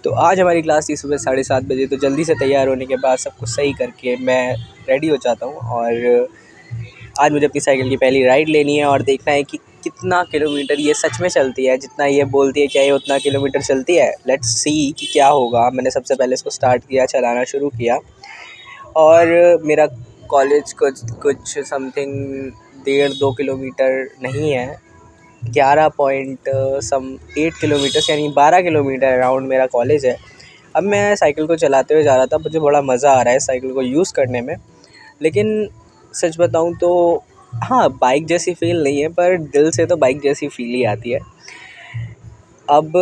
तो आज हमारी क्लास थी सुबह 7:30 बजे। तो जल्दी से तैयार होने के बाद सब कुछ सही करके मैं रेडी हो जाता हूँ और आज मुझे अपनी साइकिल की पहली राइड लेनी है और देखना है कि कितना किलोमीटर ये सच में चलती है। जितना ये बोलती है क्या ये उतना किलोमीटर चलती है। लेट्स सी कि क्या होगा। मैंने सबसे पहले इसको स्टार्ट किया, चलाना शुरू किया और मेरा कॉलेज कुछ समथिंग 1.5-2 किलोमीटर नहीं है, 11 पॉइंट सम 8 किलोमीटर्स यानी 12 किलोमीटर अराउंड मेरा कॉलेज है। अब मैं साइकिल को चलाते हुए जा रहा था। मुझे बड़ा मज़ा आ रहा है साइकिल को यूज़ करने में, लेकिन सच बताऊं तो हाँ, बाइक जैसी फ़ील नहीं है, पर दिल से तो बाइक जैसी फ़ील ही आती है। अब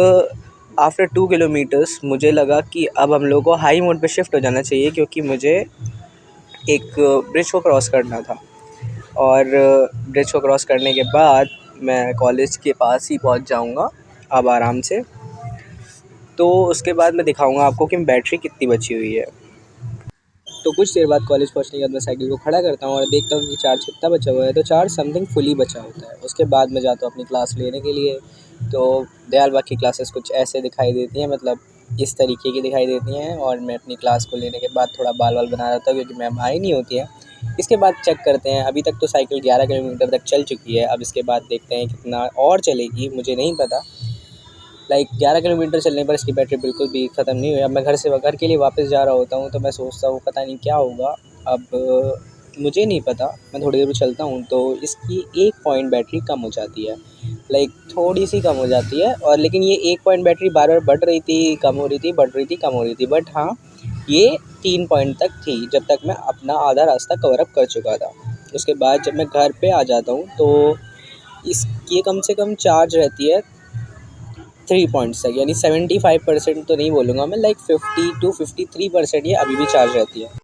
आफ्टर 2 किलोमीटर्स मुझे लगा कि अब हम लोग को हाई मोड पे शिफ्ट हो जाना चाहिए, क्योंकि मुझे एक ब्रिज को क्रॉस करना था और ब्रिज को क्रॉस करने के बाद मैं कॉलेज के पास ही पहुंच जाऊंगा अब आराम से। तो उसके बाद मैं दिखाऊंगा आपको कि बैटरी कितनी बची हुई है। तो कुछ देर बाद कॉलेज पहुंचने के बाद मैं साइकिल को खड़ा करता हूँ और देखता हूँ कि चार्ज कितना बचा हुआ है। तो चार्ज समथिंग फुली बचा होता है। उसके बाद मैं जाता हूँ अपनी क्लास लेने के लिए। तो दयालबाग की क्लासेस कुछ ऐसे दिखाई देती हैं, मतलब इस तरीके की दिखाई देती हैं। और मैं अपनी क्लास को लेने के बाद थोड़ा बाल बना रहता हूँ, क्योंकि मैम आई नहीं होती है। इसके बाद चेक करते हैं। अभी तक तो साइकिल 11 किलोमीटर तक चल चुकी है। अब इसके बाद देखते हैं कितना और चलेगी, मुझे नहीं पता। 11 किलोमीटर चलने पर इसकी बैटरी बिल्कुल भी ख़त्म नहीं हुई। अब मैं घर के लिए वापस जा रहा होता हूँ, तो मैं सोचता हूँ पता नहीं क्या होगा। अब मुझे नहीं पता। मैं थोड़ी देर चलता हूँ तो इसकी 1 पॉइंट बैटरी कम हो जाती है, थोड़ी सी कम हो जाती है। और लेकिन ये 1 पॉइंट बैटरी बार बार बढ़ रही थी, कम हो रही थी, बढ़ रही थी, कम हो रही थी। बट हाँ, ये 3 पॉइंट तक थी जब तक मैं अपना आधा रास्ता कवर अप कर चुका था। उसके बाद जब मैं घर पे आ जाता हूँ तो इसकी कम से कम चार्ज रहती है 3 पॉइंट्स तक, यानी 75% तो नहीं बोलूँगा मैं, 50 to 53% ये अभी भी चार्ज रहती है।